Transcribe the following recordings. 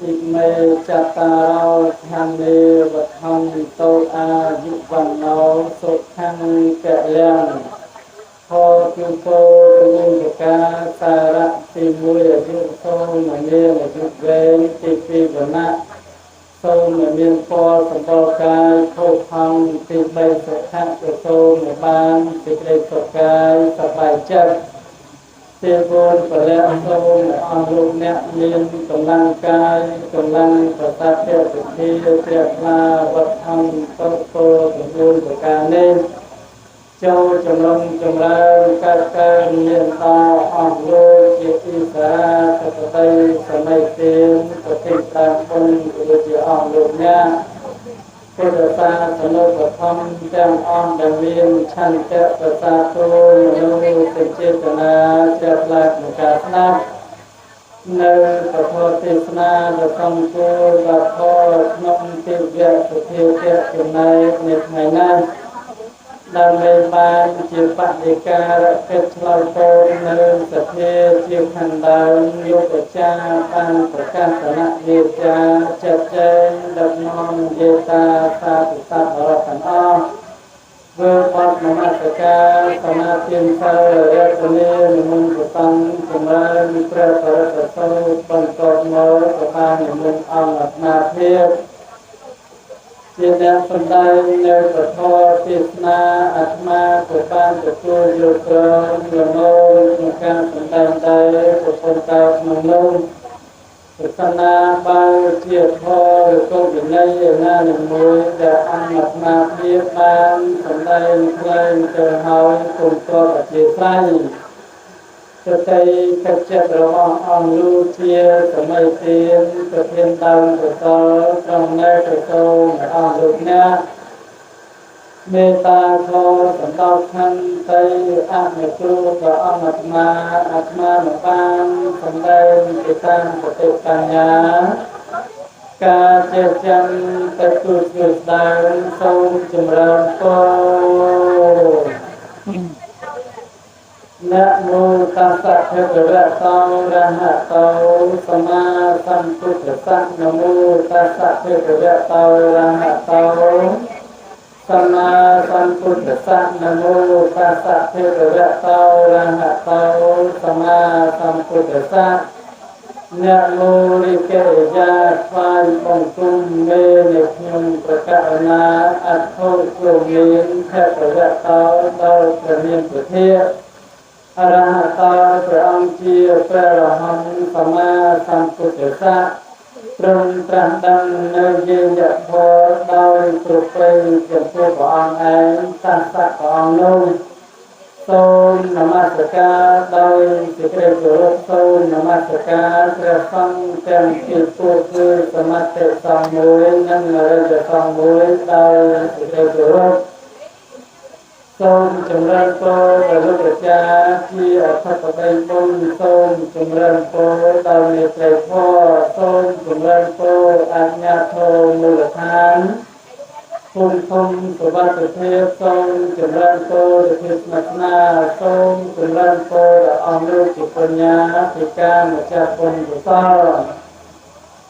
อิเมจัตตารโอธรรมเนวัฏันโตอายุวันโนสุขังเกยันพอจุโตตุงกาสาระติมุยยุโสมเนยุเวติปิวนะសូមមានពរសម្បល់កាយភោគហំទីបីសុខៈប្រសូមបានសេចក្តីសុខកាយសប្បាយចិត្តទេវនពលៈសូមអស់លោកអ្នកមានកម្លាំងកាយកម្លាំងប្រសាទភាពវិធីជ្រះថ្លាវត្តធម្មតពោទាំង4ប្រការនេះចូលចម្រុងចម្រើនកើតកើនមានដល់អស់លោកជាអិសរាធិបតីសម័យទានប្រតិតាមគុណដូចជាអស់លោកអ្នកពុទ្ធសាសនិកធម្មទាំងអស់ដែលមានឆន្ទៈប្រសាទោមនុស្សចេតនាជ្រះថ្លាក្នុងការស្ដាប់នៅពធទេសនាដ៏សំគួរដល់ផលក្នុងទីវៈសុភាវៈចំណែកនៃថ្ងៃនេះដើម្បីបានជាបដិការកិច្ចឆ្លើយតបនៅសភាជាខណ្ឌដើមយុវចារបានប្រកាសគណៈវិជាចាត់ចែងដឹកនាំយេតាសាធុសាធរទាំងអស់ធ្វើបទនមស្ការសមាទានសិលរតនានិមន្តព្រះសង្ឃចម្រើនព្រះបរិត្តសូត្របន្តមកក៏បាននិមន្តអង្គអាត្មាភាពជាអ្នកសម្ដែងនៅពធទេសនាអាត្មាក៏បានទទួលយកក្រមលំនៅក្នុងការសម្ដែងដែរប្រពន្ធកើតក្នុងនោះប្រសិនណាបើជាធម៌ឬក៏វិន័យណាមួយដែលអង្គអាត្មាភាពបានសម្ដែងខ្លីទៅហើយគុំតបអធិស្ឋានសតិកិច្ចចិត្តរបស់អង្គនោះជាសម័យទានប្រធានដើមកសលក្នុងនៃប្រសូមអង្គលោកអ្នកមេត្តាខសម្ដៅខន្តីអនុគ្រោះដល់អង្គអាត្មាមិនបានសម្ដែងទៅតាមសតិបញ្ញាការចេះចាំទៅទូស្ដារសូមចម្រើនពរนะโมตัสสะภะคะวะโตอะระหะโตสัมมาสัมพุทธัสสะนะโมตัสสะภะคะวะโตอะระหะโตสัมมาสัมพุทธัสสะนะโมตัสสะภะคะวะโตอะระหะโตสัมมาสัมพุทธัสสะนะโมនិកេយាថ្វាយបង្គំមេនៃខ្ញុំប្រកាសណាអត្ថោជមានភៈคะវៈโตដល់ព្រះនាមព្រះធាអរហតព្រះអង្គជាព្រះរហន្តសម្មាសម្ពុទ្ធសាសនាព្រមត្រាស់ដឹងនៅយើងយធម៌ដោយគ្រប់ព្រៃចំពោះព្រះអង្គឯងសាសព្រះអង្គនោះសូមនមស្ការដោយសេចក្តីគោរពសូមនមស្ការព្រះសង្ឃទាំងពីពួកគឺសមត្ថសង្ឃមួយនិងអរិយសង្ឃមួយដោយសេចក្តីគោរពសូមចម្រើនពរដល់លោកអាចារ្យជាអធិបតីបុណ្យសូមចម្រើនពរដល់មេត្រីធម៌សូមចម្រើនពរអាជ្ញាធរមូលដ្ឋានគុំធំសុវត្ថិភាពសូមចម្រើនពរដល់ភាពស្និទ្ធស្នាលសូមចម្រើនពរដល់អង្គលោកជាបញ្ញាពីការម្ចាស់បុណ្យកុសល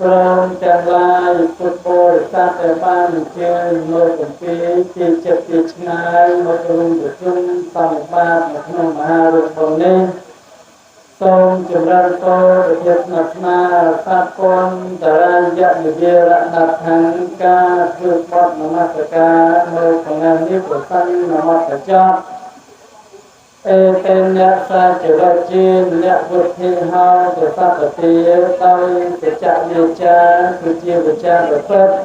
ព្រមទាំងឡាយពុទ្ធបរិស័ទដែលបានអញ្ជើញមកអំពីទីចិត្តទីឆ្ងាយមករួមប្រជុំសន្និបាតនៅក្នុងមហារូបនេះសូមចម្រើនពរប្រទានស្និទ្ធស្នាលសាពនតារាយៈនិយារណដ្ឋានការធ្វើបទនមស្ការនៅក្នុងនេះប្រសិននមស្ការអេតេនៈសាចរជាអ្នកពុទ្ធិហោប្រសពតិដោយសច្ចវិជ្ជាគឺជាវិជ្ជាប្រព្រឹត្ត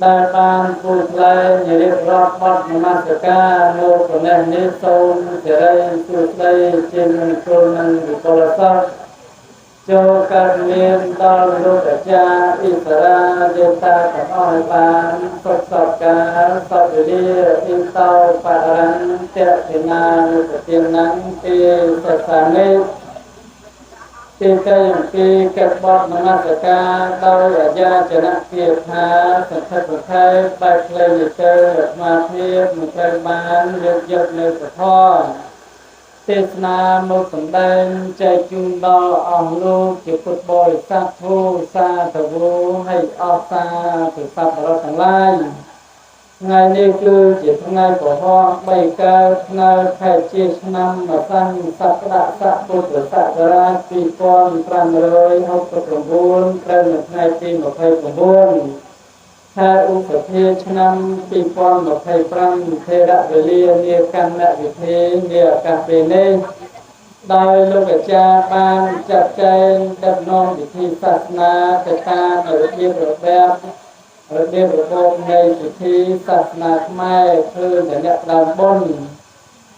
ដែលបានពុទ្ធលែងរៀបរាប់បទនមស្ការនៅក្នុងនេះសូមសិរីសុស្ដីជាមង្គលនិងវិកលសព្ទចូលកើតមានដល់លោកអាចារ្យអិសរាទេវតាទាំងអស់បានសុខសប្ការសពវិរិយអ៊ីតោបរន្តៈទិនានុពទានំទីសសានិទីកៃពីកិច្ចបទនមស្ការដោយអាយាចនៈគាថាសន្ធិប្រខែបែបផ្លេងទៅអាត្មាភាពមិនត្រូវបានលើកយកនៅពធ ទេសនាមកសម្ដែងចែកជូនដល់អស់លោកជាពុទ្ធបរិស័ទធូសាធវោហើយអស់សាធុសប្បុរសទាំងឡាយថ្ងៃនេះគឺជាថ្ងៃពហុ3កើតថ្ងៃខែជាឆ្នាំម្សាំងសក្តិស័កពុទ្ធសករាជ2569ត្រូវនៅថ្ងៃទី29ខែឧសភាឆ្នាំ2025ថេរវេលានាកម្មវិធីនាឱកាសពេលនេះដោយលោកអាចារ្យបានចាត់ចែងដឹកនាំពិធីសាសនាទៅតាមរបៀបរបបនៃពិធីសាសនាខ្មែរគឺអ្នកដើមបុណ្យ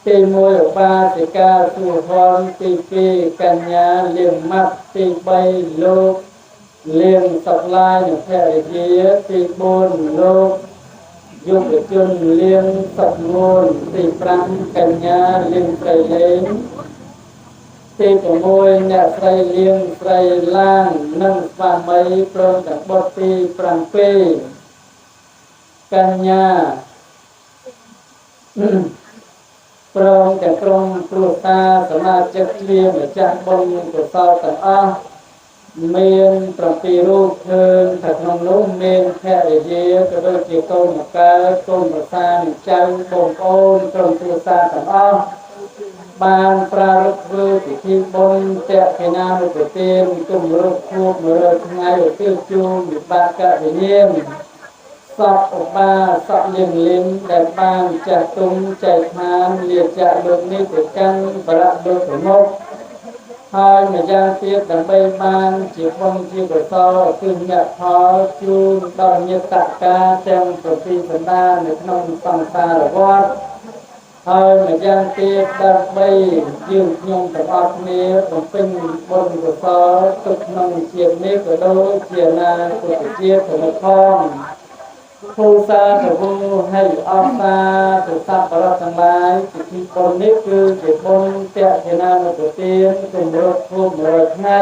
ទី1ឧបាសិកាសុហនទី2កញ្ញាលៀងម៉ាត់ទី3លោកលៀងសុកឡាយនិងភរិយាទី4លោកយុវជនលៀងសុកងួនទី5កញ្ញាលៀងស្រីលេងទី6អ្នកស្រីលៀងស្រីឡាននិងស្វាមីព្រមទាំងបុត្រទី7កញ្ញាព្រមទាំងក្រុមគ្រួសារសមាជិកជាម្ចាស់បុណ្យកុសលទាំងអស់មាន7រូបឃើញថាក្នុងនោះមានភរិយាក៏ដូចជាកូនម្កើតកូនប្រសានិងចៅបងប្អូនក្រុមគ្រួសារទាំងអស់បានប្រារព្ធធ្វើពិធីបុណ្យតេកេណានុប្រទានគម្រប់ខួប100ថ្ងៃឧទ្ទិសជូនវិបាកវិញ្ញាណសពឧបាសកលៀងលៀងដែលបានចាស់ទុំចែកឋានលាចាក់លោកនេះទៅកាន់បរៈលោកប្រមុខហើយម្យ៉ាងទៀតដើម្បីបានជាបុណ្យជាកុសលគឺអ្នកផលជូនដល់ញាតិកាទាំង7សន្តាននៅក្នុងសង្សារវដ្តហើយម្យ៉ាងទៀតដើម្បីយើងខ្ញុំទាំងអស់គ្នាបំពេញបុណ្យកុសលទុកក្នុងជាតិនេះក៏ដូចជាអនាគតជាតិផងភូសាធវោហើយអស់សាទសប្បុរសទាំងឡាយពិធីបុណ្យនេះគឺជាបុណ្យតេកេណានុប្រទានគម្រប់ខួប100ថ្ងៃ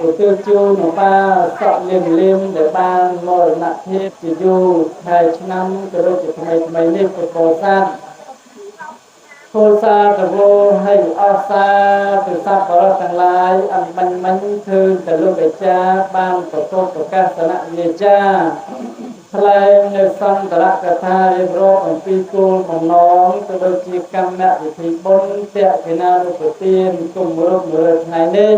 ឧទ្ទិសជូនដល់បាសកលៀងលៀងដែលបានមរណភាពជាយូរខែឆ្នាំក៏ដូចជាថ្មីនេះពុទ្ធបរិស័ទភូសាធវោហើយអស់សាទសប្បុរសទាំងឡាយអំបញ្ញមិញគឺតលោកអាចារ្យបានប្រកបប្រកាសនវិជ្ជាថ្លែងនៅសន្តរកថារៀបរាប់អំពីគោលបំណងទៅដូចជាកម្មវិធីបុណ្យតេកេណានុប្រទានគម្រប់100ថ្ងៃនេះ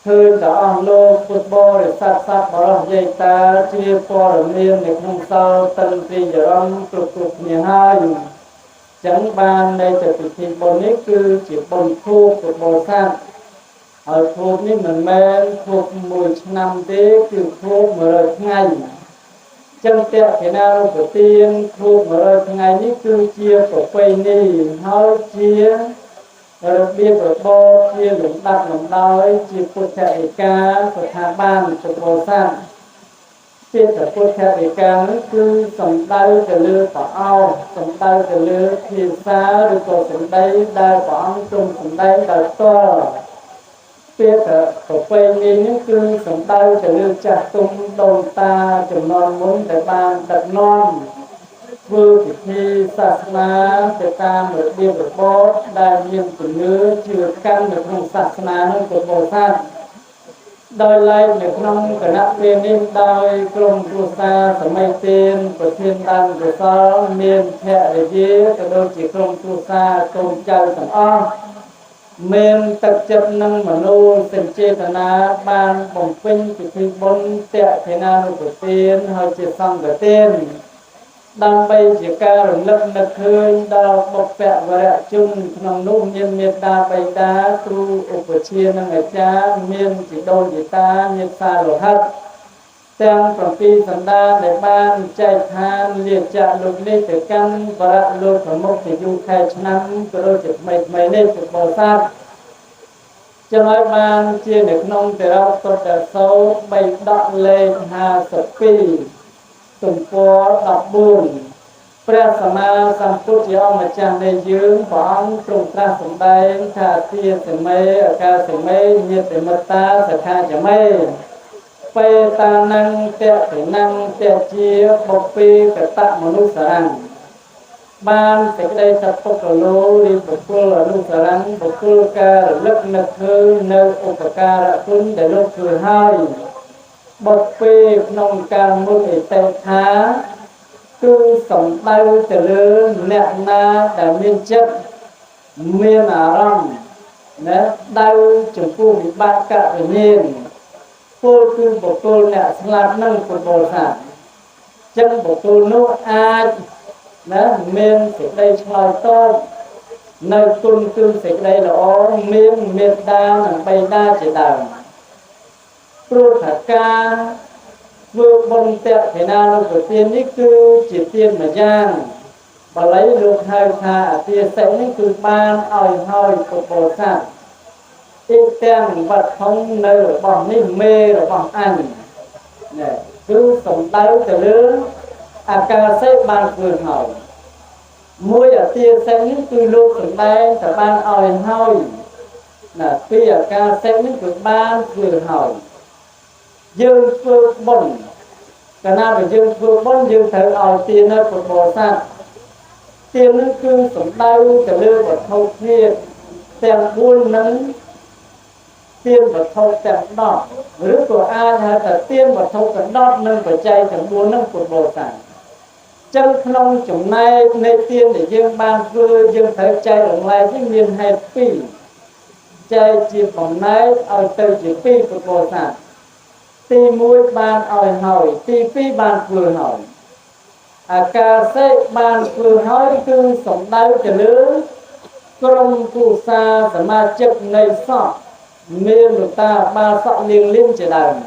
គឺដល់អស់លោកពុទ្ធបរិស័ទសប្បុរសយាយតាជាព័ត៌មាននៅក្នុងសោតិនទីយរំគ្រប់គ្នាហើយចឹងបាននៃពិធីបុណ្យនេះគឺជាបុណ្យខួបពុទ្ធបរិស័ទហើយខួបនេះមិនមែនខួប1ឆ្នាំទេគឺខួប100ថ្ងៃចឹងតេកេណានុប្រទានខួប100ថ្ងៃនេះគឺជាប្រពៃណីហើយជារបៀបរបបជាលំដាប់លំដោយជាពុទ្ធឯកាស្ថាប័នពុទ្ធបរិស័ទពាក្យពុទ្ធឯកានេះគឺសំដៅទៅលើព្រះអង្គសំដៅទៅលើភាសាឬក៏សម្ដីដែលព្រះអង្គទ្រង់សម្ដែងដោយផ្ទាល់ពាក្យប្រពៃណីនេះគឺសំដៅទៅលើចាស់ទុំដូនតាចំនួនមុនដែលបានដឹកនាំធ្វើពិធីសាសនាទៅតាមរបៀបរបបដែលមានជំនឿជឿកាន់នៅក្នុងសាសនានោះពុទ្ធបរិស័ទដោយឡែកនៅក្នុងគណៈពេលនេះដោយក្រុមគ្រួសារសម័យទានប្រធានដើមកុសលមានភរិយាក៏ដូចជាក្រុមគ្រួសារកូនចៅទាំងអស់មានទឹកចិត្តនិងមនោសញ្ចេតនាបានបំពេញពិធីបុណ្យតេកេណានុប្រទានហើយជាសង្ឃទានដើម្បីជាការរំលឹកនឹកឃើញដល់បុព្វវរជនក្នុងនោះមានមេត្តាបិតាគ្រូឧបជានិងអាចារ្យមានជីដូនជីតាញាតិសាលោហិតទាំង7សន្តានដែលបានចែកឋានលាចាក់លោកនេះទៅកាន់បរៈលោកប្រមុខជាយូរខែឆ្នាំក៏ដូចជាថ្មីនេះពុទ្ធបរិស័ទចឹងហើយបានជានៅក្នុងតិរោទុតសោត3ដកលេខ52ទំព័រ14ព្រះសម្មាសម្ពុទ្ធជាអង្គម្ចាស់នៃយើងព្រះអង្គទ្រង់ត្រាស់សម្ដែងថាទាសមេអកាសមេញាតិមិត្តាសខាចមេបេតានੰតេតិនੰតេជាបុព្វេកតមនុស្សរੰ ban sẽ đây tập phục lô đi phục là lúc sáng phục ca lớp nực hư nơi ca đã quân để lúc cười hai bậc phê nông ca mô thể tệ thá cứ sống đau trở lư nẹ na đã miên chất miên rong đau chúng cô bị bát cả ở nhiên cô cứ bộ cô nẹ lạc nâng của bộ sản chân bộ cô nô ai miên sẽ đây xoài tốt nơi tuân cư sẽ đây là ó miên miên đa là bay đa chỉ đào pro thả ca vừa bông tẹo thế nào nó của tiên ní cư chỉ tiên mà giang và lấy được hai thả tiên sẽ ní cư ban ỏi hơi của bộ sản ít tem vật không nơi bằng ní mê rồi bằng ăn cứ sống đáy từ lớn ca sẽ ban cường hỏi môi ở tiên sẽ ní cư lúc sống đáy sẽ ban ỏi hơi là tuy ca sẽ ní cư ban cường hỏi dương phương bồn cả na phải dương phương bồn dương thở ở tiền nơi của bồ sát tiền nó cứ sống đau cả lư và thâu thiệt tiền buôn nắng tiền và thâu tiền đỏ rước của ai hay là tiền và thâu tiền đỏ nâng và chay tiền buôn nâng của bồ sát chân không chúng nay nơi tiền để dương ban vừa dương thở chay ở ngoài với miền hay phi chay chỉ bằng nay ở từ chỉ phi của bồ sát ti mũi ban ỏi hỏi ti phi ban vừa hỏi ca sẽ ban vừa hỏi cứ sống đau trở lứa công cụ sa sẽ ma chấp ngày sọ miên được ta ba sọ liên liên trở đàn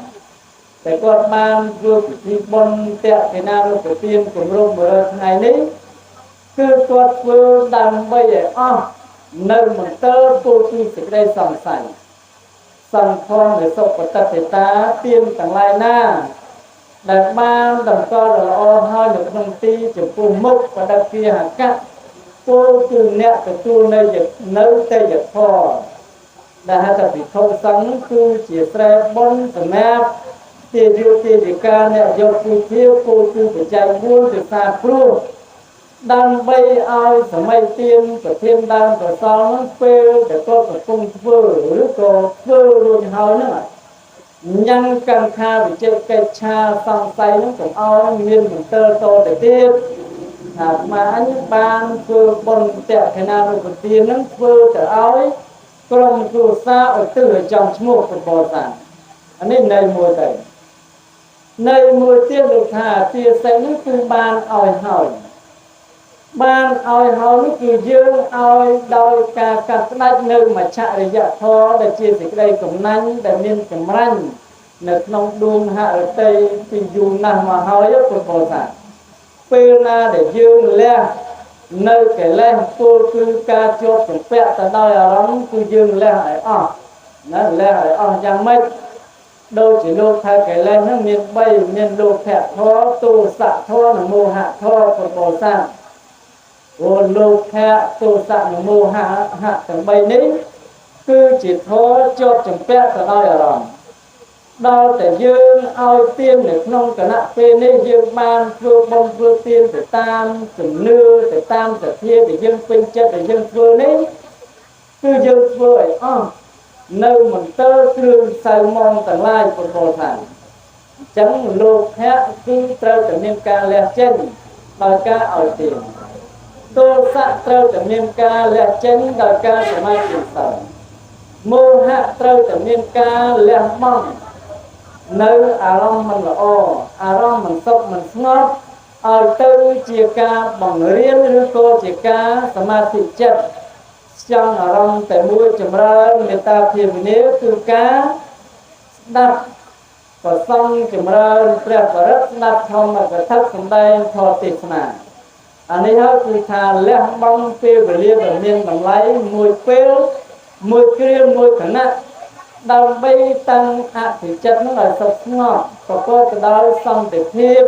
để con ban vừa thì bon tẹt cái nào của tiên của rô bờ ngày đấy cứ con vừa đang bây giờ nơi một tơ cô tu sẽ đây sòng sảnh sẵn phong để sọc của tập thể ta tiên tặng lại na đại ban đồng co là o hai được nông ti chụp cùng mốc và đặc kia hạt cắt cô từ nẹt từ tu nơi dịch nấu tây dịch phò đại hai tập bị không sáng tu chỉ xe bon từ mép tiền yêu tiền dịch ca nẹt do tu thiếu cô tu phải chạy buôn từ xa pru đang bay ai sẽ may tiên của thiên đăng của sao nó phê để có một công phơឬក៏ធ្វើរួចហើយហ្នឹងញ៉ាំកាន់ខាវិជិតកិច្ចឆាសង្ស័យហ្នឹងកុំឲ្យមានមន្ទិលតទៅទៀតថាមកអញបានធ្វើបុណ្យតេខេណារូបទានហ្នឹងធ្វើទៅឲ្យក្រុមគ្រួសារឧទ្ទិសឲ្យចំឈ្មោះព្រះបរសាអានេះនៃមួយទៅនៃមួយទៀតលោកថាទាសិនហ្នឹងគឺបានឲ្យហើយban oi hoi cứ dương oi đôi ca cắt đách nơi mà chạy dạ thò để chia sẻ đây cũng nanh để miên cũng ranh nực nông đuông hạ ở tây thì dù nào mà hoi của bồ sản pê na để dương le nơi cái le cô cứ ca chốt cũng pẹ ta đôi ở lắm cứ dương le hải nó le hải giang mấy đôi chỉ lô thay cái le nó miên bay miên lô phẹt thò tu xạ thò là mô hạ thò của bồ sản ô lô kha tô sạn mô hạ tầng bay ní cứ chỉ thô cho chừng pẹ tờ đôi ở rồi đau để dương ao tiên để không cả nạ phê ní dương ban vừa bông vừa tiên để tam chừng nưa để tam để thiên để dương phênh chất để dương vừa ní cứ dương vừa ấy nơi một tơ thương sai mong tầng lai của bồ sản chẳng lô kha cứ trâu trở nên ca lẹ chân đòi ca ở tiền tô sạ trâu trở nên ca lẹ chân đòi ca của mai tiền sở mô hạ trâu trở nên ca lẹ mong nơi long mình là long mình sốc mình ngót ở tư chia ca bằng riêng như cô chia ca samadhi chất trong long tại mũi chấm ra người ta thiền nếu từ cá đặt và xong chấm ra đẹp và rất đặt không mà cái thất trong đây thọ tiệt mà anh ấy hết thì thà lẽ băng phê và liên ở miền bằng lấy mùi phê mùi kia mùi khả nặng đau bay tăng hạ thì chất nó là sập ngọt và có từ đó xong để thiếp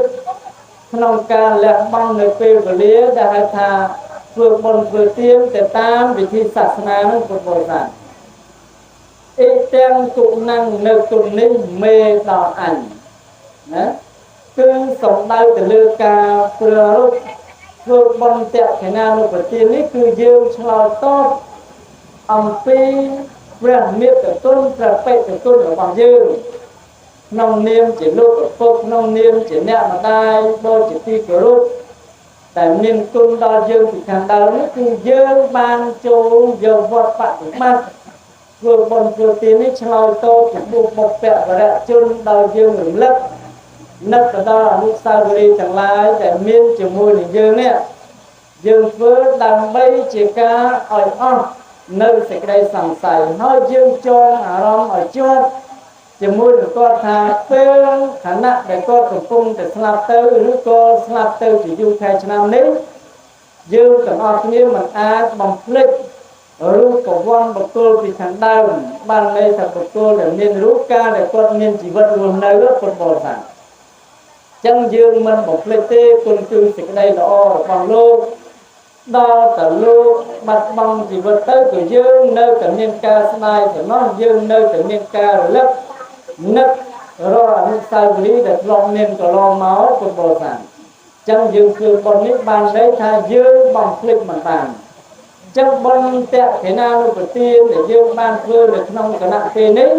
nông ca lẽ băng người phê và liên đã hai thà vừa bồn vừa tiêm để tam vì thi sạch na nó của bồi sản ít tem tụ năng nơi tụ ninh mê đỏ ảnh cứ sống đau từ lư ca vừa lúc ធ្វើបន់តេខេណានុប្រទាននេះគឺយើងឆ្លើយតបអំពីព្រះមេត្តាគុណព្រះបេតិគុណរបស់យើងក្នុងនាមជាលោកឪពុកក្នុងនាមជាអ្នកម្ដាយដូចជាទីគោរពតែមានគុណដល់យើងពីខាងដើមនេះគឺយើងបានចូលយកវត្តបប្រតិបត្តិធ្វើបុណ្យធ្វើទាននេះឆ្លើយតបចំពោះបុព្វបរិយជនដោយយើងរំលឹកនឹកទៅដល់អនុស្សាវរីយ៍ទាំងឡាយដែលមានជាមួយនឹងយើងនេះយើងធ្វើដើម្បីជាការឲ្យអស់នៅសេចក្តីសង្ស័យហើយយើងចងអារម្មណ៍ឲ្យជាប់ជាមួយនឹងគាត់ថាពេលខណៈដែលគាត់កំពុងតែស្លាប់ទៅឬក៏ស្លាប់ទៅជាយូរខែឆ្នាំនេះយើងទាំងអស់គ្នាមិនអាចបំភ្លេចរូបវ័នបុគ្គលពីខាងដើមបានន័យថាបុគ្គលដែលមានរូបកាលដែលគាត់មានជីវិតរស់នៅពុទ្ធបរិស័ទចឹងយើងមិនបំភ្លេចទេគុណគឺសេចក្តីល្អរបស់លោកដល់តែលោកបាត់បង់ជីវិតទៅក៏យើងនៅតែមានការស្ដាយសំណោះយើងនៅតែមានការរលឹកនឹករកអនុស្សាវរីយ៍ដែលធ្លាប់មានកន្លងមកពុទ្ធបរិស័ទចឹងយើងធ្វើបុណ្យនេះបានន័យថាយើងបំភ្លេចមិនបានចឹងបុណ្យតេខេណានុប្រទានដែលយើងបានធ្វើនៅក្នុងគណៈពេលនេះ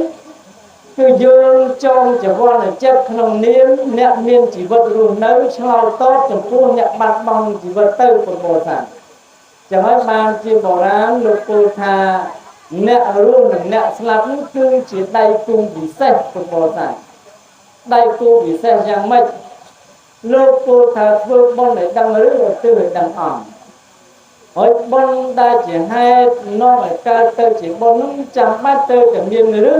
គឺយើងចងចវរចិត្តក្នុងនាមអ្នកមានជីវិតរស់នៅឆ្លើយតបចំពោះអ្នកបាត់បង់ជីវិតទៅពុទ្ធបរិស័ទចឹងហើយបានជាបុរាណលោកពោលថាអ្នករស់និងអ្នកស្លាប់នេះគឺជាដៃគូពិសេសពុទ្ធបរិស័ទដៃគូពិសេសយ៉ាងម៉េចលោកពោលថាធ្វើបុណ្យឲ្យដឹងឬឧទ្ទិសឲ្យដឹងអង្គហើយបុណ្យដែលជាហេតុនាំឲ្យកើតទៅជាបុណ្យនោះចាំបាច់ទៅតែមានឬ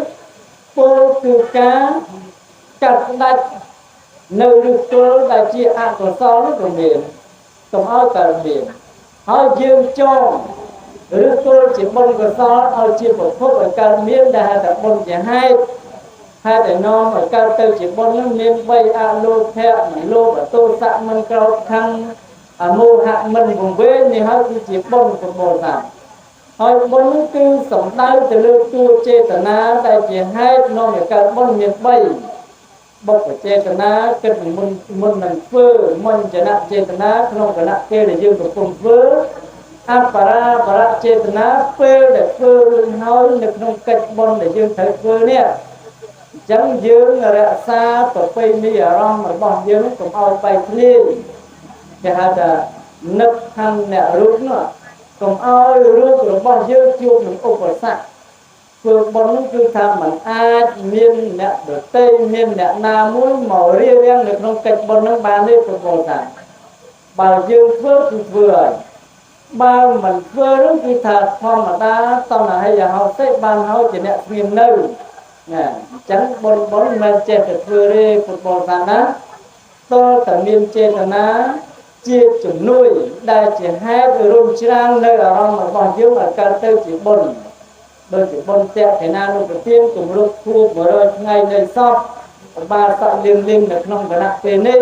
ពោលគឺការកាត់ផ្ដាច់នៅឫសគល់ដែលជាអកុសលនោះក៏មានកុំឲ្យកើតមានហើយយើងចងឬគល់ជាបុណ្យកុសលឲ្យជាប្រភពឲ្យកើតមានដែលហៅថាបុណ្យជាហេតុដែលនាំឲ្យកើតទៅជាបុណ្យនោះមាន3អលោភៈមិនលោភអទោសៈមិនក្រោធខឹងអមោហៈមិនវង្វេងនេះហើយគឺជាបុណ្យពុទ្ធបរិស័ទហើយបុណ្យគឺសំដៅទៅលើតួចេតនាដែលជាហេតុនាំឲ្យកើតបុណ្យមាន3បុព្វចេតនាគិតមុននឹងធ្វើមញ្ញនៈចេតនាក្នុងគណៈពេលដែលយើងកំពុងធ្វើអបរាបរចេតនាពេលដែលធ្វើរឿងហើយនៅក្នុងកិច្ចបុណ្យដែលយើងត្រូវធ្វើនេះអញ្ចឹងយើងរក្សាប្រពៃណីអារម្មណ៍របស់យើងកុំឲ្យបែកគ្នាគេហៅថានឹកខាងអ្នករូបនោះកុំឲ្យរូបរបស់យើងជួបនឹងឧបសគ្គធ្វើបុណ្យនោះគឺថាมันអាចមានអ្នកដទៃមានអ្នកណាមួយមករៀបរៀងនៅក្នុងកិច្ចបុណ្យនោះបានទេពុទ្ធបរិស័ទបើយើងធ្វើគឺធ្វើហើយបើមិនធ្វើនោះគឺថាធម្មតាតណ្ហិយហោតិបានហើយជាអ្នកស្ងៀមនៅណាអញ្ចឹងបុណ្យមិនចេះតែធ្វើទេពុទ្ធបរិស័ទណាតើតែមានចេតនាជាជំនួយដែលជាហេតុរុញច្រាននៅអារម្មណ៍របស់យើងឲ្យកើតទៅជាបុណ្យដូចជាបុណ្យតេខេណានុប្រទានគម្រប់ខួប100ថ្ងៃនៃសពបាសកលៀងនៅក្នុងគណៈពេលនេះ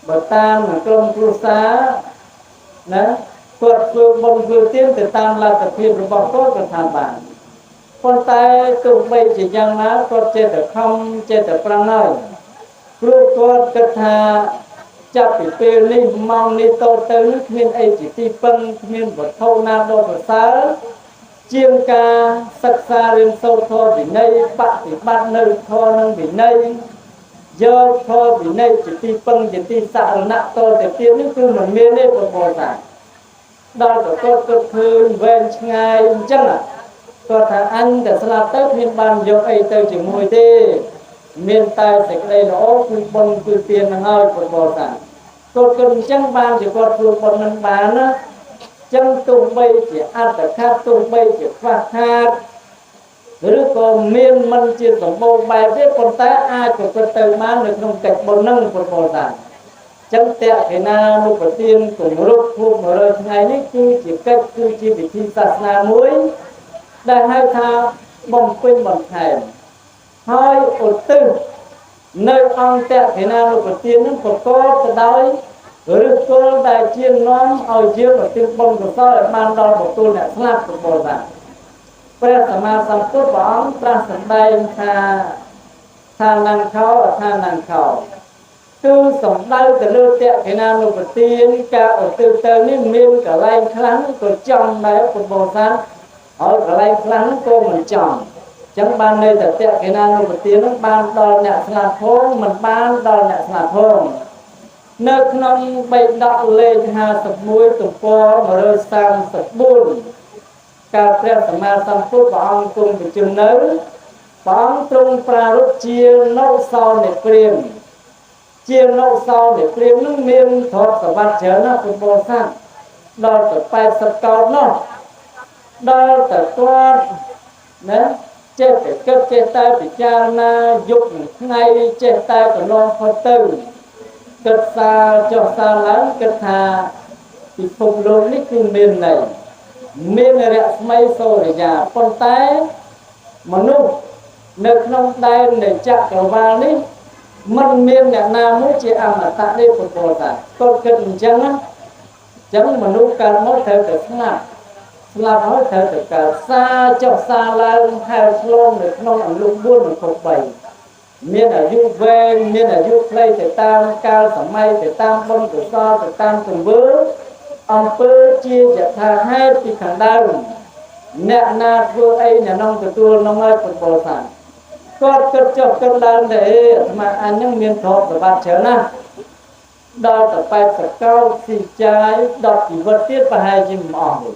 បើតាមក្រុមគ្រួសារណាគាត់ធ្វើបុណ្យធ្វើទានទៅតាមលទ្ធភាពរបស់គាត់ក៏ថាបានប៉ុន្តែទោះបីជាយ៉ាងណាគាត់ចេះតែខំចេះតែប្រឹងហើយព្រោះគាត់គិតថាចាប់ពីពេលនេះម៉ោងនេះតទៅនេះគ្មានអីជាទីពឹងគ្មានវត្ថុណាដ៏ប្រសើរជាងការសិក្សារៀនសូត្រធម៌វិន័យបប្រតិបត្តិនៅធម៌និងវិន័យយកធម៌វិន័យជាទីពឹងជាទីសរណៈតទៅទៀតនេះគឺមិនមានទេពុទ្ធបរិស័ទដល់ទៅគាត់គិតឃើញវែងឆ្ងាយអញ្ចឹងគាត់ថាអញតែស្លាប់ទៅគ្មានបានយកអីទៅជាមួយទេមានតែសេចក្តីល្អគឺបុណ្យគឺទាននឹងហើយពុទ្ធបរិស័ទគាត់គិតអញ្ចឹងបានជាគាត់ធ្វើបុណ្យនឹងបានណាចឹងទោះបីជាអត្តខាតទោះបីជាខ្វះខាតឬក៏មានមិនជាសម្បូរបែបទេប៉ុន្តែអាចប្រព្រឹត្តទៅបាននៅក្នុងកិច្ចបុណ្យនឹងពុទ្ធបរិស័ទចឹងតេខេណានុប្រទានគម្រប់ខួប100ថ្ងៃនេះគឺជាកិច្ចគឺជាវិធីសាសនាមួយដែលហៅថាបំពេញបន្ថែមហើយឧទ្ទិសនៅអង្គតេខេណានុប្រទាននឹងប្រកបទៅដោយឬគល់ដែលជានាំឲ្យយើងឧទ្ទិសបុណ្យកុសលឲ្យបានដល់បុគ្គលអ្នកស្លាប់ពុទ្ធបរិស័ទព្រះសម្មាសម្ពុទ្ធព្រះអង្គត្រាស់សម្ដែងថាឋានੰខោអឋានੰខោ cứ sống đau từ lưu tẹo cái nào nó phải tiên cả ở từ từ nên miên cả lai kháng của chồng đấy của bồ sát ở cả lai kháng cô mình chồng chẳng ban đây từ tẹo cái nào nó phải tiên nó ban đo nhạc là thô mình ban đo nhạc là thô nơi non bay đọ lên hà sập mũi tụt po mà rơi sang sập buồn cảព្រះសម្មាសម្ពុទ្ធព្រះអង្គគង់ប្រជុំនៅព្រះអង្គទ្រង់ប្រារព្ធជានៅសោនៃព្រាហ្មណ៍ជានៅសោនៃព្រាហ្មណ៍នឹងមានទ្រព្យសម្បត្តិច្រើនណាស់ពុទ្ធបរិស័ទដល់ទៅ80កោដនោះដល់ទៅគាត់ណាចេះតែគិតចេះតែពិចារណាយប់និងថ្ងៃចេះតែកន្លងផុតទៅគិតសារចុះសារឡើងគិតថាពិភពលោកនេះគឺមានន័យមានរស្មីសូរិយាប៉ុន្តែមនុស្សនៅក្នុងដែននៃចក្រវាឡនេះមិនមានអ្នកណាមួយជាអមតៈទេពុទ្ធបរិស័ទគាត់គិតអញ្ចឹងណាអញ្ចឹងមនុស្សកើតមកត្រូវតែស្លាប់ហើយត្រូវតែកើតសារចុះសារឡើងហែលឆ្លងនៅក្នុងអន្លង់4និង3មានអាយុវែងមានអាយុខ្លីទៅតាមកាលសម័យទៅតាមបុណ្យកុសលទៅតាមទង្វើអំពើជាយថាហេតុពីខាងដើមអ្នកណាធ្វើអីអ្នកនោះទទួលនោះហើយពុទ្ធបរិស័ទគាត់គិតចុះគិតឡើងតែអាត្មាអញនឹងមានទ្រព្យសម្បត្តិច្រើនណាស់ដល់ទៅ80កោស៊ីចាយ10ជីវិតទៀតប្រហែលជាមិនអស់ទេ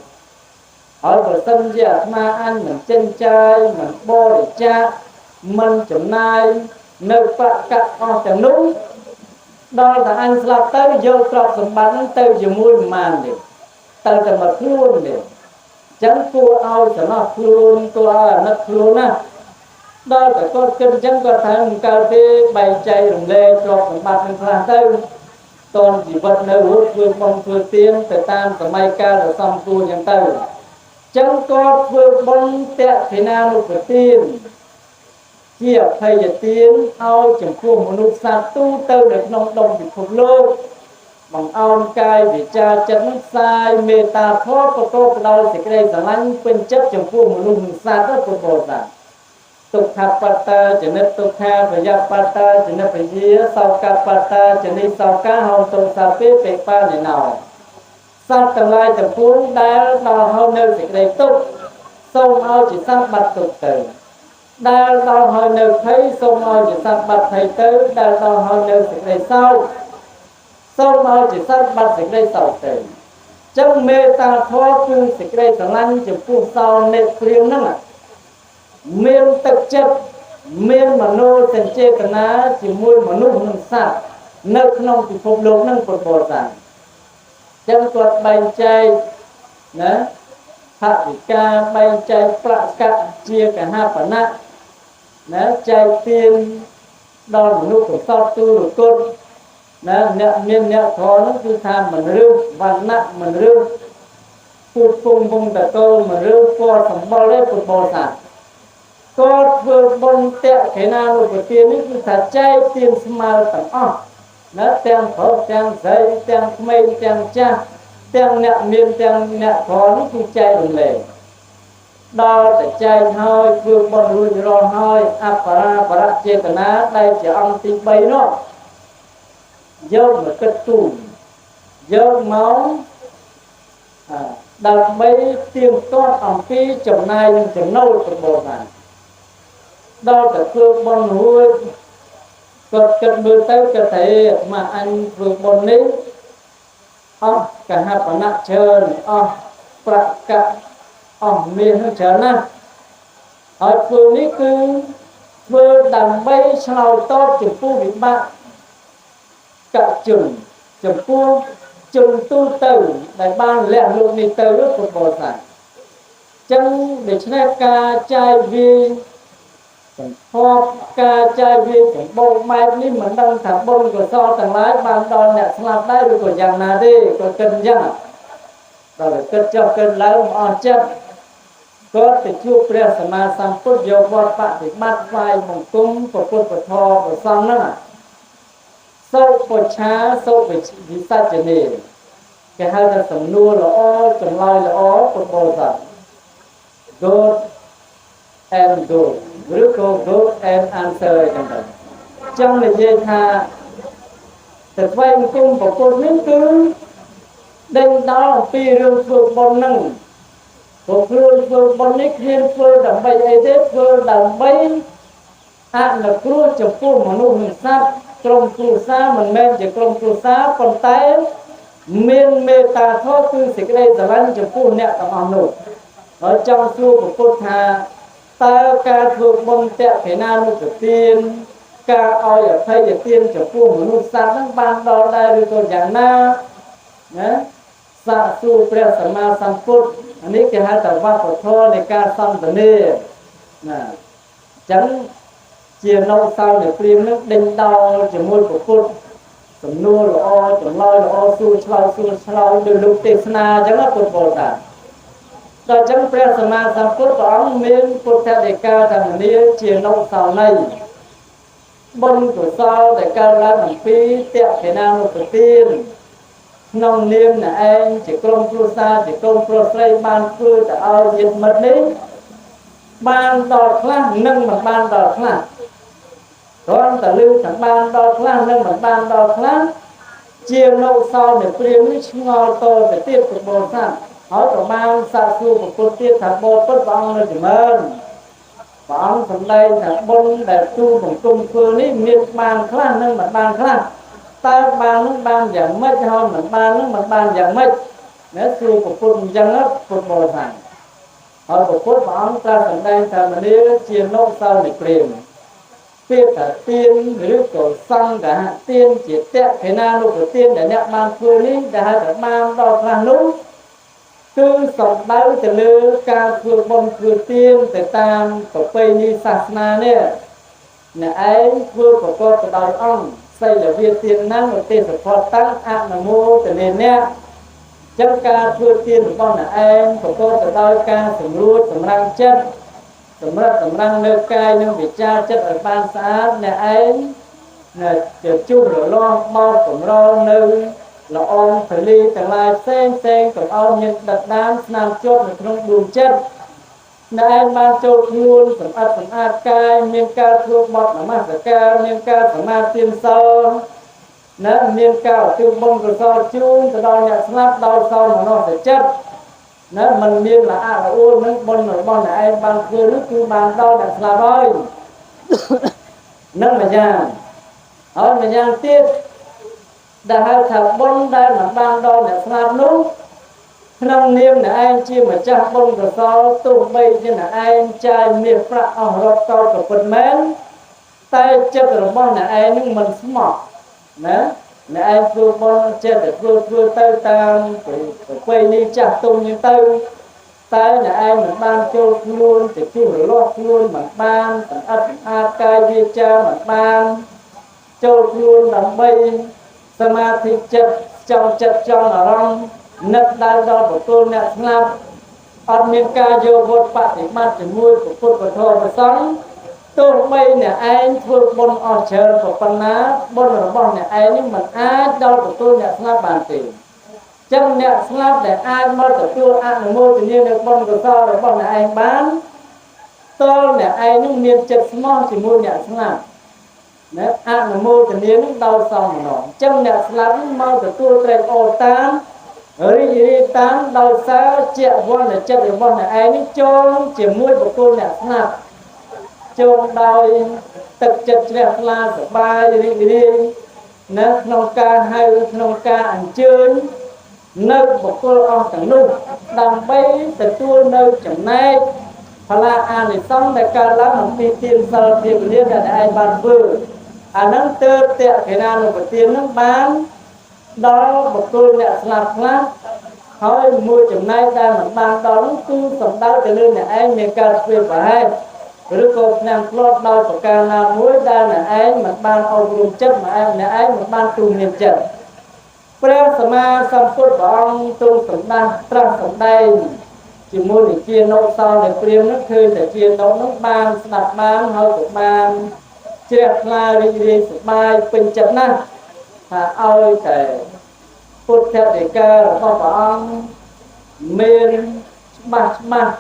ហើយបើសិនជាអាត្មាអញមិនចិញ្ចាយមិនបរិច្ចាគមិនចំណាយនៅបកៈអស់ទាំងនោះដល់តែអញស្លាប់ទៅយកទ្រព្យសម្បត្តិហ្នឹងទៅជាមួយប្រមាណទៀតទៅតែមកខ្លួនទៀតអញ្ចឹងគួរឲ្យចំណោះខ្លួនគួរឲ្យអាណិតខ្លួនណាដល់តែគាត់គិតអញ្ចឹងគាត់ថាមិនកើតទេបែងចែករំលែកទ្រព្យសម្បត្តិនឹងខ្លះទៅតនជីវិតនៅរស់ធ្វើបុណ្យធ្វើទានទៅតាមសម័យកាលដ៏សមគួរអញ្ចឹងទៅអញ្ចឹងគាត់ធ្វើបុណ្យតេខិណានុប្រទានជាអភ័យទានឲ្យចំពោះមនុស្សសត្វទូទៅនៅក្នុងដុំពិភពលោកបង្អោនកាយវិចារចិត្តនឹងផ្សាយមេត្តាធម៌ប្រកបដោយសេចក្តីស្រឡាញ់ពេញចិត្តចំពោះមនុស្សនិងសត្វទៅពុទ្ធបរិស័ទទុក្ខបត្តាចនិតទុក្ខាប្រយបត្តាចនិតពជាសោកបត្តាចនិតសោកាហោតុសាពេបេបានិណោសត្វទាំងឡាយទាំងពួងដែលដល់ហើយនៅសេចក្តីទុក្ខសូមឲ្យជាសត្វបាត់ទុក្ខទៅដែលដល់ហើយនៅភ័យសូមឲ្យជាសត្វបាត់ភ័យទៅដែលដល់ហើយនៅសេចក្តីសោកសូមឲ្យជាសត្វបាត់សេចក្តីសោកទៅចឹងមេត្តាធម៌គឺសេចក្តីស្រឡាញ់ចំពោះសោនិព្រាមហ្នឹងមានទឹកចិត្តមានមនោសញ្ចេតនាជាមួយមនុស្សនិងសត្វនៅក្នុងពិភពលោកហ្នឹងពុទ្ធបរិស័ទចឹងគាត់បែងចែកណាថវិកាបែងចែកប្រាក់កាក់ជាកហបណៈណាចែកទានដល់មនុស្សកសត់ទូរគុណណាអ្នកមានអ្នកធម៌នោះគឺថាមិនរើសវណ្ណៈមិនរើសពូជពងវងតកូលមិនរើសពណ៌សម្បុរទេពុទ្ធបរិស័ទគាត់ធ្វើបុណ្យតេខិណានុប្រទាននេះគឺថាចែកទានស្មើទាំងអស់ណាទាំងប្រុសទាំងស្រីទាំងក្មេងទាំងចាស់ទាំងអ្នកមានទាំងអ្នកធម៌នេះគឺចែករំលែកដល់តែចែកហើយធ្វើបុណ្យរួចរាល់ហើយអបរាបរចេតនាដែលជាអង្គទី3នោះយកមកគិតទូលយកមកដើម្បីទៀងទាត់អំពីចំណាយនិងចំណូលប្រមូលបានដល់តែធ្វើបុណ្យរួចគាត់គិតមើលទៅគាត់ថាអាត្មាអញធ្វើបុណ្យនេះអស់កហបណៈច្រើនអស់ប្រាក់កាក់អស់មានច្រើនណាស់ហើយធ្វើនេះគឺធ្វើដើម្បីឆ្លើយតបចំពោះវិបត្តិកជនចំពោះជនទូទៅដែលបានលះលោកនេះទៅពុទ្ធបរិស័ទចឹងដូច្នេះការចាយវាយសម្ភពការចាយវាយសម្បូរម៉ែតនេះមិនដឹងថាបុណ្យកុសលទាំងឡាយបានដល់អ្នកស្លាប់ដែរឬក៏យ៉ាងណាទេក៏គិតអញ្ចឹងដល់គិតចុះគិតឡើងអស់ចិត្តគាត់ទៅជួបព្រះសម្មាសម្ពុទ្ធយកវត្តបប្រតិបត្តិថ្វាយបង្គំព្រះពុទ្ធពធព្រះសង្ឃហ្នឹងសោពុច្ឆាសោវិសច្ចនេគេហៅថាសំណួរល្អចម្លើយល្អពុទ្ធបរិស័ទ good and good ឬក៏ good and answer អញ្ចឹងនិយាយថា แต่ไฟกุ้งของคนนี้คือเด้งดาวปีเรื่องฝึกบนนั่งฝึกบนนี้เรียนฝึกดับใบไอเด็กฝึกดับใบอาหนักครูจะพูดมนุษย์สัตว์กรมครูซามันแม่จะกรมครูซาคนไต้เมียนเมตาทอคือสิ่งใดสวรรค์จะพูดเนี่ยกับมนุษย์ở trong su của Phật Thà ta ca thuộc mong tẹo thế nào nó của tiên ca oi ở thay để tiên cho phu một nụ sáng năng ban đó đây được tôi giảng na nhé sa su pre sama samput anh ấy cái hai tàu va của thô để ca xong vấn đề nè chẳng chia nâu sau để phim nước đinh đau chỉ môi của Phật sầm nua lo chẳng loi lo su slau được lục tê na chẳng là Phật Bồ Tát đó chẳngព្រះសម្មាសម្ពុទ្ធព្រះអង្គមានពុទ្ធដីកាទាំងនេះជានៅសល់នៃបុណ្យកុសលដែលកើតឡើងអំពីតេខេណានុពទានក្នុងនាមអ្នកឯងជាក្រុមគ្រួសារជាក្រុមប្រុសស្រីបានធ្វើទៅឲ្យញាតិមិត្តនេះបានដល់ខ្លះនិងមិនបានដល់ខ្លះគ្រាន់តែលឺថាបានដល់ខ្លះនិងមិនបានដល់ខ្លះជានៅសល់នៃព្រាហ្មណ៍នេះឆ្ងល់តទៅទៀតពុទ្ធបរិស័ទហើយប្រមាណសាសួរពុទ្ធទៀតថាបបពុទ្ធព្រះអង្គនៅចម្រើនព្រះអង្គសម្ដែងថាបុណ្យដែលទូបង្គំធ្វើនេះមានបានខ្លះនិងមិនបានខ្លះតើបាននឹងបានយ៉ាងម៉េចហើយមិនបាននឹងមិនបានយ៉ាងម៉េចណែសួរពុទ្ធអញ្ចឹងពុទ្ធបរិស័ទហើយពុទ្ធព្រះអង្គត្រាស់សម្ដែងថាមនាជាលោកសោនិព្រាមពាក្យថាទានឬក៏សង្ឃៈទានជាតេខេណានុទានដែលអ្នកបានធ្វើនេះដែលហៅថាបានដល់ខ្លះនោះគឺសំដៅទៅលើការធ្វើបុណ្យធ្វើទានទៅតាមប្រពៃណីសាសនានេះអ្នកឯងធ្វើប្រកបទៅដោយអង្គសិលវិទានណាឧទេសផតតាំងអនុមោទនាអ្នកចឹងការធ្វើទានរបស់អ្នកឯងប្រកបទៅដោយការសម្រួលសម្រាំងចិត្តសម្រាំងនៅកាយនិងវិចារចិត្តឲ្យបានស្អាតអ្នកឯងជាជួបរលាស់មកកម្រនៅល្អពលីទាំងឡាយផ្សេងកុំឲ្យមានដិតដាមស្នាមជាប់នៅក្នុងដួងចិត្តអ្នកឯងបានចូលខ្លួនសម្អាតកាយមានការធ្វើបទនមស្ការមានការសមាធិសិលណាមានការឧទ្ទិសបុណ្យកុសលជូនទៅដល់អ្នកស្លាប់ដោយសោមនស្សចិត្តណាมันមានល្អល្អួននឹងបុណ្យរបស់អ្នកឯងបានធ្វើនោះគឺបានដល់អ្នកស្លាប់ហើយនឹងម្យ៉ាងហើយម្យ៉ាងទៀតដែលហៅថាបុណ្យដែលមិនបានដល់អ្នកស្លាប់នោះក្នុងនាមអ្នកឯងជាម្ចាស់បុណ្យកុសលទោះបីជាអ្នកឯងចាយមាសប្រាក់អស់រាប់តោក៏ពិតមែនតែចិត្តរបស់អ្នកឯងនឹងមិនស្មោះណាអ្នកឯងធ្វើបុណ្យចិត្តធ្វើទៅតាមប្រពៃណីចាស់ទុំយ៉ាងទៅតែអ្នកឯងមិនបានចូលខ្លួនទៅជួសរលាស់ខ្លួនមិនបានសម្អាតកាយវាចាមិនបានចូលខ្លួនដើម្បីសមាធិចិត្តចង់អារម្មណ៍នឹកដល់បុគ្គលអ្នកស្លាប់អត់មានការយកវត្តបប្រតិបត្តិជាមួយពុទ្ធពធប្រសង្ឃទោះបីអ្នកឯងធ្វើបុណ្យអស់ច្រើនក៏ប៉ុណ្ណាបុណ្យរបស់អ្នកឯងនេះមិនអាចដល់បុគ្គលអ្នកស្លាប់បានទេចឹងអ្នកស្លាប់ដែលអាចមកទទួលអនុមោទនានៅបុណ្យកុសលរបស់អ្នកឯងបានតើអ្នកឯងនឹងមានចិត្តស្មោះជាមួយអ្នកស្លាប់ណាអនុមោទនានឹងដោយសមណងចឹងអ្នកស្លាប់នឹងមកទទួលត្រេកអរតាមរីតាមដោយសារជាវណ្ណចិត្តរបស់អ្នកឯងនេះចូលជាមួយបុគ្គលអ្នកស្លាប់ចូលដោយទឹកចិត្តជ្រះថ្លាសប្បាយរីករាយនៅក្នុងការហៅក្នុងការអញ្ជើញនៅបុគ្គលអស់ទាំងនោះដើម្បីទទួលនៅចំណែកផលាអានិសង្សដែលកើតឡើងអំពីទានសិលភាវនាដែលឯងបានធ្វើអានឹងទើបតេខេណានុពទាននឹងបានដល់បុគ្គលអ្នកស្លាប់ខ្លះហើយមួយចំណែកដែលមិនបានដល់នោះគឺសំដៅទៅលើអ្នកឯងមានការធ្វើប្រហែសឬក៏ឆ្នាំផ្លត់ដោយប្រការណាមួយដែលអ្នកឯងមិនបានអប់រំចិត្តអ្នកឯងមិនបានទូមានចិត្តព្រះសម្មាសម្ពុទ្ធព្រះអង្គទ្រង់សម្ដែងត្រាស់សម្ដែងជាមួយនឹងជានោសោនៃព្រាហ្មណ៍នោះឃើញតែជានោនោះបានស្ដាប់បានហើយក៏បានជ្រះថ្លារីករាយសប្បាយពេញចិត្តណាស់ថាឲ្យតែពុទ្ធដីការបស់ព្រះអង្គមានច្បាស់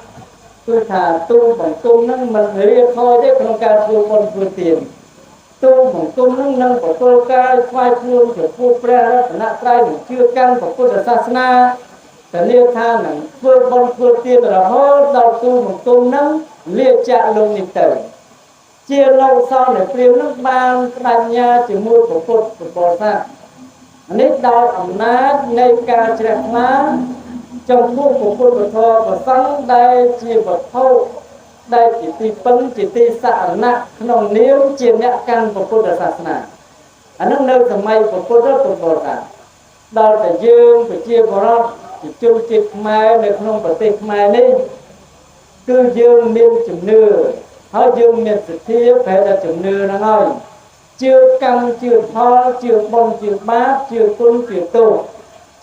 គឺថាទូបង្គំនឹងមិនរៀបថយទេក្នុងការធ្វើបុណ្យធ្វើទានទ ទូបង្គំនឹងនឹងបទលកាយស្វ័យខ្លួនជាពួកព្រះរតនត្រ័យនឹងជឿកាន់ពុទ្ធសាសនាតែលាថានឹងធ្វើបុណ្យធ្វើទានរហូតដល់ទូបង្គំនឹងលាចាក់លោកនេះទៅជាលោកសោនៃព្រាហ្មណ៍នឹងបានបដិញ្ញាជាមួយពុទ្ធបរិស័ទនេះដោយអំណាចនៃការជ្រះថ្លាចំពោះពុទ្ធពធប្រសង្ឃដែលជាវត្ថុដែលជាទីពឹងជាទីសារណៈក្នុងនាមជាអ្នកកាន់ពុទ្ធសាសនាអានោះនៅសម័យពុទ្ធបរិស័ទដល់តែយើងប្រជាពលរដ្ឋជាជនជាតិខ្មែរនៅក្នុងប្រទេសខ្មែរនេះគឺយើងមានជំនឿហើយយើងមានសទ្ធាប្រែតែជំនឿហ្នឹងហើយជឿកម្មជឿផលជឿបុណ្យជឿបាបជឿគុណជឿទោស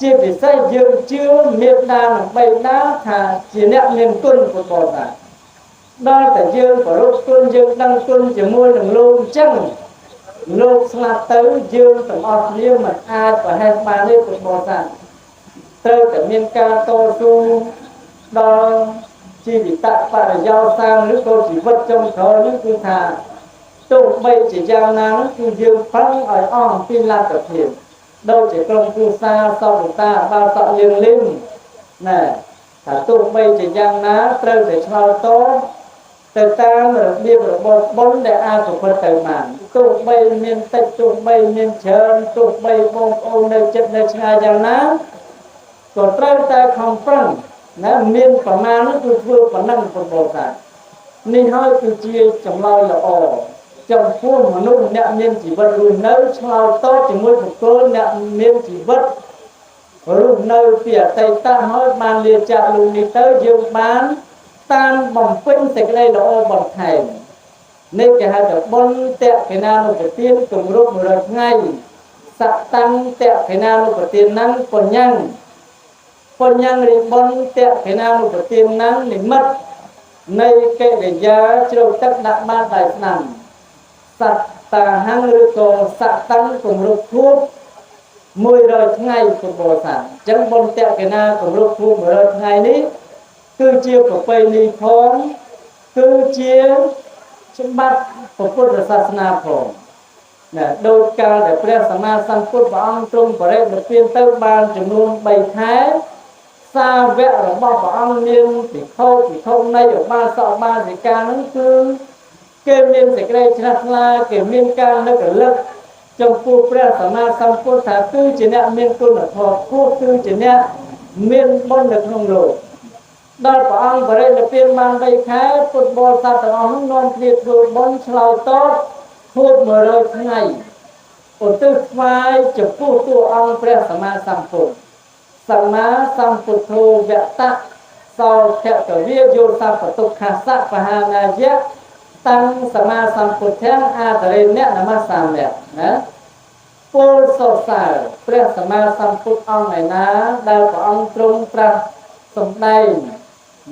ជាពិសេសយើងជឿមេត្តានិងបិតាថាជាអ្នកមានគុណពុទ្ធបរិស័ទដល់តែយើងគោរពគុណយើងដឹងគុណជាមួយនឹងលោកអញ្ចឹងលោកស្លាប់ទៅយើងទាំងអស់គ្នាមិនអាចប្រហែលបានទេពុទ្ធបរិស័ទត្រូវតែមានការតស៊ូដល់ជីវិតបរិយោសាងឬក៏ជីវិតចុងក្រោយនេះគឺថាទោះបីជាយ៉ាងណាគឺយើងផឹងឲ្យអស់អំពីលទ្ធភាពដូចជាក្រុមគ្រួសារសពតាបាសក់យើងលឹមណាថាទោះបីជាយ៉ាងណាត្រូវតែឆ្លើយតបទៅតាមរបៀបរបស់បុណ្យដែលអាចប្រព្រឹត្តទៅបានទោះបីមានតិចទោះបីមានច្រើនទោះបីបងប្អូននៅចិត្តនៅឆ្ងាយយ៉ាងណាក៏ត្រូវតែខំប្រឹងណាមានប្រមាណនោះគឺធ្វើប៉ុណ្ណឹងពុទ្ធបរិស័ទនេះហើយគឺជាចម្លើយល្អចំពោះមនុស្សអ្នកមានជីវិតរស់នៅឆ្លើយតបជាមួយបុគ្គលអ្នកមានជីវិតរស់នៅពីអតីតហើយបានលាចាកលោកនេះទៅយើងបានតាមបំពេញសេចក្តីល្អបន្ថែមនេះគេហៅថាបុណ្យតក្កិណានុប្រទានគម្រប់100ថ្ងៃសតាំងតក្កិណានុប្រទានហ្នឹងពុញ្ញរិបុណ្យតក្កិណានុប្រទានហ្នឹងនិមិត្តនៃកិរិយាជ្រៅទឹកដាក់បាតដៃស្នាមសតាហੰឬក៏សតាំងគម្រប់ធូប100ថ្ងៃពុទ្ធបរិស័ទអញ្ចឹងបុណ្យតក្កិណាគម្រប់ធូប100ថ្ងៃនេះគឺជាប្រពៃណីផងគឺជាច្បាប់ពុទ្ធសាសនាផងណាដោយកាលដែលព្រះសម្មាសម្ពុទ្ធព្រះអង្គទ្រង់បរិនិព្វានទៅបានចំនួន3ខែសាវករបស់ព្រះអង្គមានភិក្ខុនៃឧបាសកឧបាសិកានឹងគឺគេមានសេចក្តីជ្រះថ្លាគេមានការនឹករលឹកចំពោះព្រះសម្មាសម្ពុទ្ធថាគឺជាអ្នកមានគុណធម៌ខ្ពស់គឺជាអ្នកមានបុណ្យនៅក្នុងលោកដល់ព្រះអង្គបរិនិព្វានបាន3ខែពុទ្ធបរិស័ទទាំងអស់នោះនាំគ្នាធ្វើបុណ្យឆ្លើយតបធូប100ថ្ងៃឧទ្ទិសថ្វាយចំពោះតួអង្គព្រះសម្មាសម្ពុទ្ធសម្មាសម្ពុទ្ធោវតៈសោភគវិយោសពតុខសៈបហានាយៈតាំងសម្មាសម្ពុទ្ធៈអាតរេណៈនមស្សាមៈណាពលសរសើរព្រះសម្មាសម្ពុទ្ធអង្គឯណាដែលព្រះអង្គទ្រង់ត្រាស់សម្ដែង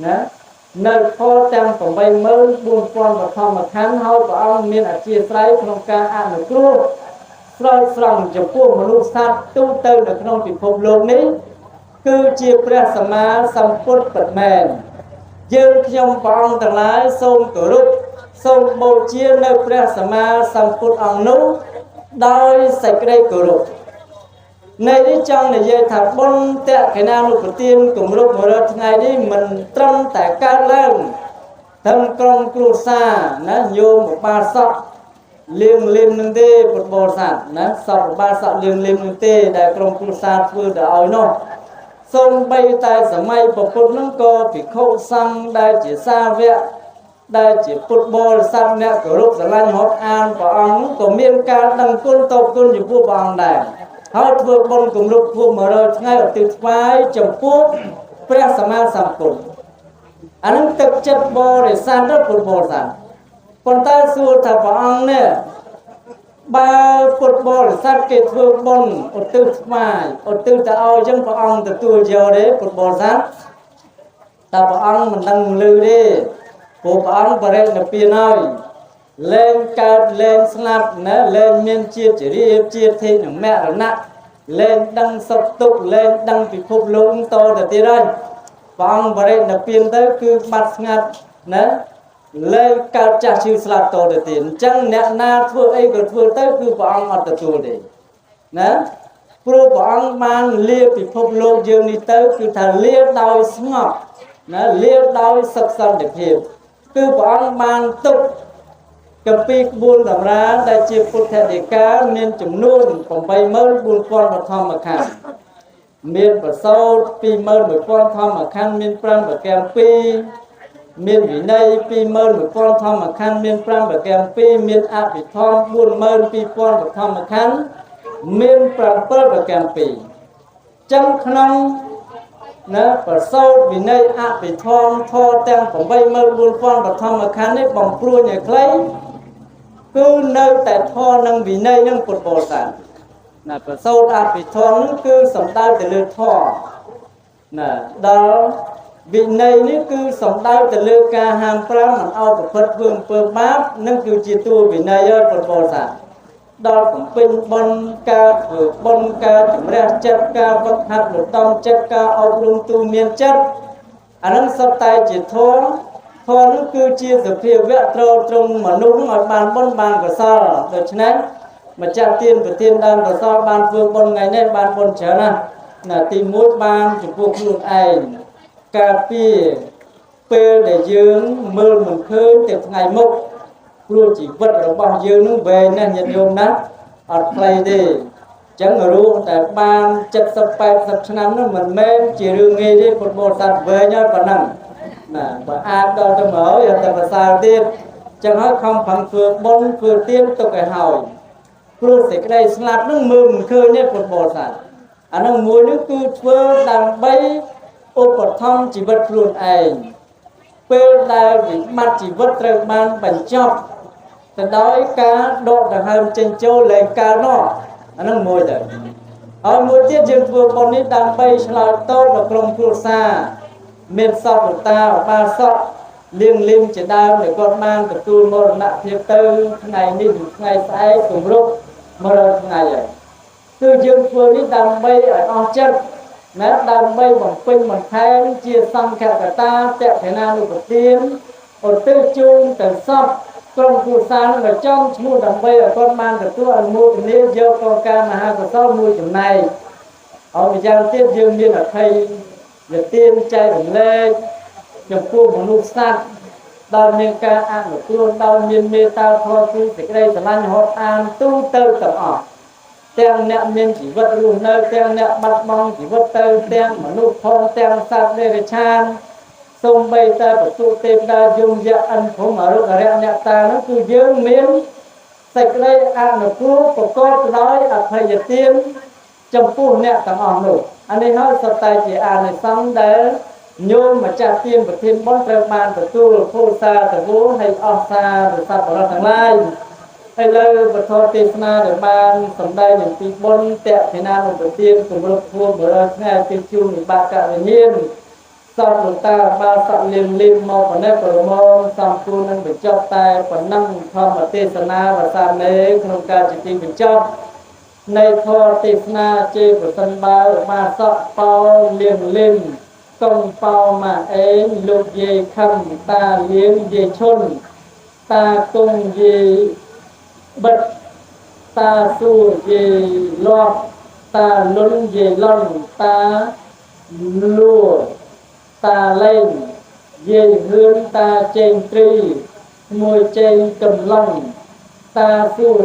ណានៅផលទាំង84000បឋមខណ្ឌហើយព្រះអង្គមានអធិស្ឋានក្នុងការអនុគ្រោះស្រង់ចំពោះមនុស្សសត្វទូទៅនៅក្នុងពិភពលោកនេះគឺជាព្រះសម្មាសម្ពុទ្ធពិតមែនយើងខ្ញុំព្រះអង្គទាំងឡាយសូមគោរពសូមបូជានៅព្រះសម្មាសម្ពុទ្ធអង្គនោះដោយសេចក្តីគោរពនៃនេះចង់និយាយថាបុណ្យតក្កិណានុប្រទានគម្រប់100ថ្ងៃនេះមិនត្រឹមតែកើតឡើងទាំងក្រុមគ្រួសារណាញោមឧបាសកលៀងលឹមនឹងទេពុទ្ធបរិស័ទណាសពឧបាសកលៀងលឹមនឹងទេដែលក្រុមគ្រួសារធ្វើទៅឲ្យនោះសូម្បីតែសម័យពុទ្ធនោះក៏ភិក្ខុសង្ឃដែលជាសាវកដែលជាពុទ្ធបរិស័ទអ្នកគោរពស្រឡាញ់ហត់អានព្រះអង្គក៏មានការដឹងគុណតបគុណចំពោះព្រះអង្គដែរហើយធ្វើបុណ្យគម្រប់ធូប100ថ្ងៃឧទ្ទិសថ្វាយចំពោះព្រះសម្មាសម្ពុទ្ធអានឹងទឹកចិត្តបរិស័ទពុទ្ធបរិស័ទប៉ុន្តែសួរថាព្រះអង្គនេះបើពុទ្ធបរិស័ទគេធ្វើបុណ្យឧទ្ទិសថ្វាយឧទ្ទិសទៅឲ្យអញ្ចឹងព្រះអង្គទទួលយកទេពុទ្ធបរិស័ទតែព្រះអង្គមិនដឹងឮទេព្រោះព្រះអង្គបរិនិព្វានហើយលែងកើតលែងស្លាប់ណាលែងមានជាតិជរាជាតិធិនិងមរណៈលែងដឹងសុខទុក្ខលែងដឹងពិភពលោកតទៅទៀតហើយព្រះអង្គបរិនិព្វានទៅគឺបាត់ស្ងាត់ណា lên cao cha chư sạp tổ để tiền chẳng nẹ na thua ấy còn thua tới cứ bỏ ông ở tù đi nè pro bỏ ông ban lia bị phục lô dương đi tới cứ thà lia đau ngọc nè lia đau sập sập để hiệp cứ bỏ ông ban tục cặp pi buôn làm ra đại chia phụ thể để cá nên chủng luôn còn bay mơ buôn con và thom mà khăn miền và sâu pi mơ một con thom mà khăn miền pram và kem pi miền vị này pi mơ một con thom mà khăn miền pram và kem pi miền áp bị thom buôn mơ pi con và thom mà khăn miền pram và kem pi trong khăn nè và sâu vì này áp bị thom thò tem còn bay mơ buôn con và thom mà khăn ấy bằng pruo nhảy lấy cứ nơi tại thọ năng vì nơi năng cột bồ sản là phải sâu đạt vì thọ nó cứ sống đau từ lừa thọ là đó vì này nó cứ sống đau từ lừa ca hàng pram mình ao của Phật vương pơ báp năng cứ chỉ tu vì này ơi cột bồ sản đó cũng pin bon ca vừa bon ca chúng ra chất ca vật hạt được tông chất ca ao lung tu miên chất anh năng sắp tay chỉ thọ thọ nó cứ chia sẻ phía vẽ trâu trong mà nung ở bàn bon bàn của sao được chứ này mà cha tiên của tiên đang của sao bàn phương bon ngày nay bàn bon trở nè là tìm mỗi bàn chụp vô luôn ai cà phê phê để dương mưa mình khơi từ ngày mốc luôn chỉ vật ở bao dương nó về nên nhận用nát ở play đi chẳngรู้แต่bàn chất sập bay sập năm nó mình mê chỉ riêng nghe đi một bộ sạt về nhau còn nặng nè và ai đó cho mở giờ ta phải sao tiên chẳng hỏi không phẳng phượng bốn phượng tiên tôi cái hỏi luôn sẽ cái đây slap nó mừng khơi nhé một bộ sản anh đang muối nước cứ phơ đang bay ô bọt thông chỉ vật luôn ảnh phơ đào bị mặt chỉ vật trời ban bẩn chọc từ đó cá độ được hơn trên châu lên cá nó anh đang muối rồi ở muối tiết dương phượng con ấy đang bay slap tốt ở trong phượng xa miền sọt của ta ba sọt liêng liêng chỉ đau để con mang từ tu mơ nặng thiệp tư ngày đi ngày sai cùng lúc mơ ngày vậy từ dương phương đi đam bay ở on chân nét đam bay bằng pin bằng thang chia xong cả ta tẹo thế nào được một tiếng ở tư chung từ sọt trong phù sa nó ở trong mua đam bay ở con mang từ tu ăn mua từ nếp dơ con ca mà hai của sau mua chừng này ở bây giờ tiếp dương miên ở thầy việc tiên chay bằng lê chồng phu bằng nụ sạch đau miên ca ăn ở tuôn đau miên mê tao thôi cứ thì cái đây là lanh hốt an tu tơ tập ỏ tên nẹ miên chỉ vật luôn nơi tên nẹ bắt bong chỉ vật tơ tên mà nụ phong tên sạch đây là chan sông bay ta phải tụ tên đa dung dạ ăn phố mở rộng ở rẽ nẹ ta nó cứ dương miên sạch đây ăn ở tuôn của con nói ở thầy giờ tiên chồng phu nẹ tập ỏ nụ anh ấy nói sắp tay chỉ này xong đấy nhôm mà cha tiên và thiên bón trời bàn và tu phô sa và vô hay o sa và sa bảo thằng lai hay lơ và thọ tiên na để ban sầm đây những tí bón tẹt thế nào một đầu tiên cùng một phô bữa ngày tiên chu thì ba cả về nhiên sau chúng ta ba sọn liền lim mò và nếp của mò xong tu nên phải cho tay và năm thọ mà tiên na và sa mê không ca chỉ tiên phải cho nay thọ tiên na chê của sân ba sọn bao liền lim công bao mà ấy lục về khăm ta liếng về chôn ta công về bật ta su về lo ta lún về lon ta lùa ta lên về hướng ta trên tri môi trên cầm lòng ta su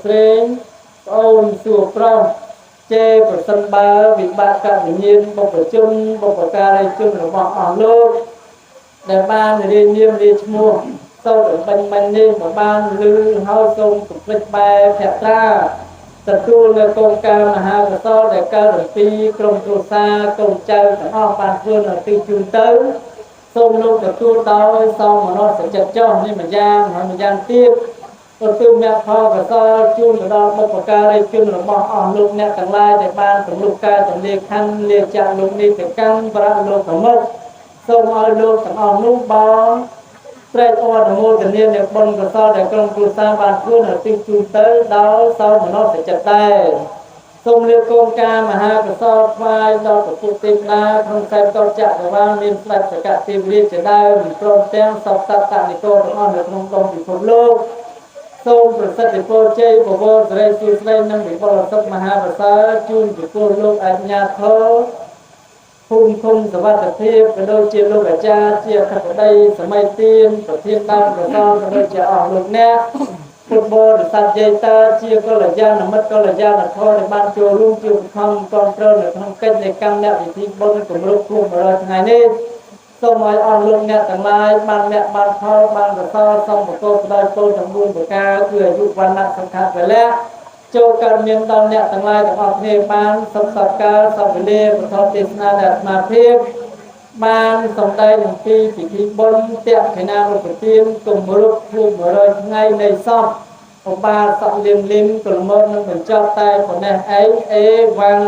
sen ôn su prong chê của sân ba vị ba cả tự nhiên bọc ở chung bọc ở ca đây chung là bọc ở lô để ba người đi niêm đi mua sau đó bánh bánh nên của ba lư hao sông của lịch bài phẹt ra tập tu là công ca mà hai của sau để ca được phi công tu xa công chơi cả họ bàn phương là tư chung tới sông lúc tập tu đó sau mà nó sẽ chặt cho nên mà giang tiếp tôi từ mẹ phò và do chun của đó một ca đây chun là bỏ on lúc nè tầng lai để ban tầng lúc ca tầng liệt khăn liệt chạm lúc đi phải căng và lúc tầng mốc xong ở lúc tầng on lúc bó straight on là một cái niên để bồn của sau để công cụ sang bàn phương là tinh chun tới đó sau mà nó sẽ chặt tay សូមលាកូនការមហាកសលថ្វាយដល់ព្រះពុទ្ធទេវតាក្នុងខ្សែតចក្រវាលមានស្ដេចសកៈទេវរាជជាដើមព្រមទាំងសពសត្វតនិកទាំងអស់នៅក្នុងដុំពិភពលោកសូមប្រសិទ្ធពរជ័យបវរសិរីសួស្តីនិងវិបុលសុខមហាប្រសើរជូនពិពលលោកអញ្ញាធិភូមិឃុំសវត្ថិភាពក៏ដូចជាលោកអាចារ្យជាអធិបតីសម័យទានប្រធានដើមប្រសងក៏ដូចជាអស់លោកអ្នកពុទ្ធបរិស័ទយាយតាជាកល្យាណមិត្តកល្យាណធម៌ដែលបានចូលរួមជាឧបត្ថម្ភគ្រប់គ្រងនៅក្នុងកិច្ចនៃកម្មអ្នកវិធីបុណ្យគម្រប់ខួប100ថ្ងៃនេះសូមឲ្យអស់លោកអ្នកទាំងឡាយបានអ្នកបានផលបានកសលសូមប្រកបដោយពលទាំង4ប្រការគឺអាយុវណ្ណៈសុខៈពលៈចូលកើតមានដល់អ្នកទាំងឡាយទាំងអស់គ្នាបានសុខសប្ការសពវេលាពធទេសនាដែលអាត្មាភាពបានសម្ដែងអំពីពិធីបុណ្យតេខេណារុប្រទានគម្រប់ខួប100ថ្ងៃនៃសពឧបាទសក់លៀមលឹមកលមកនឹងបញ្ចប់តែប៉ុណ្ណេះឯងអេវ៉ាំង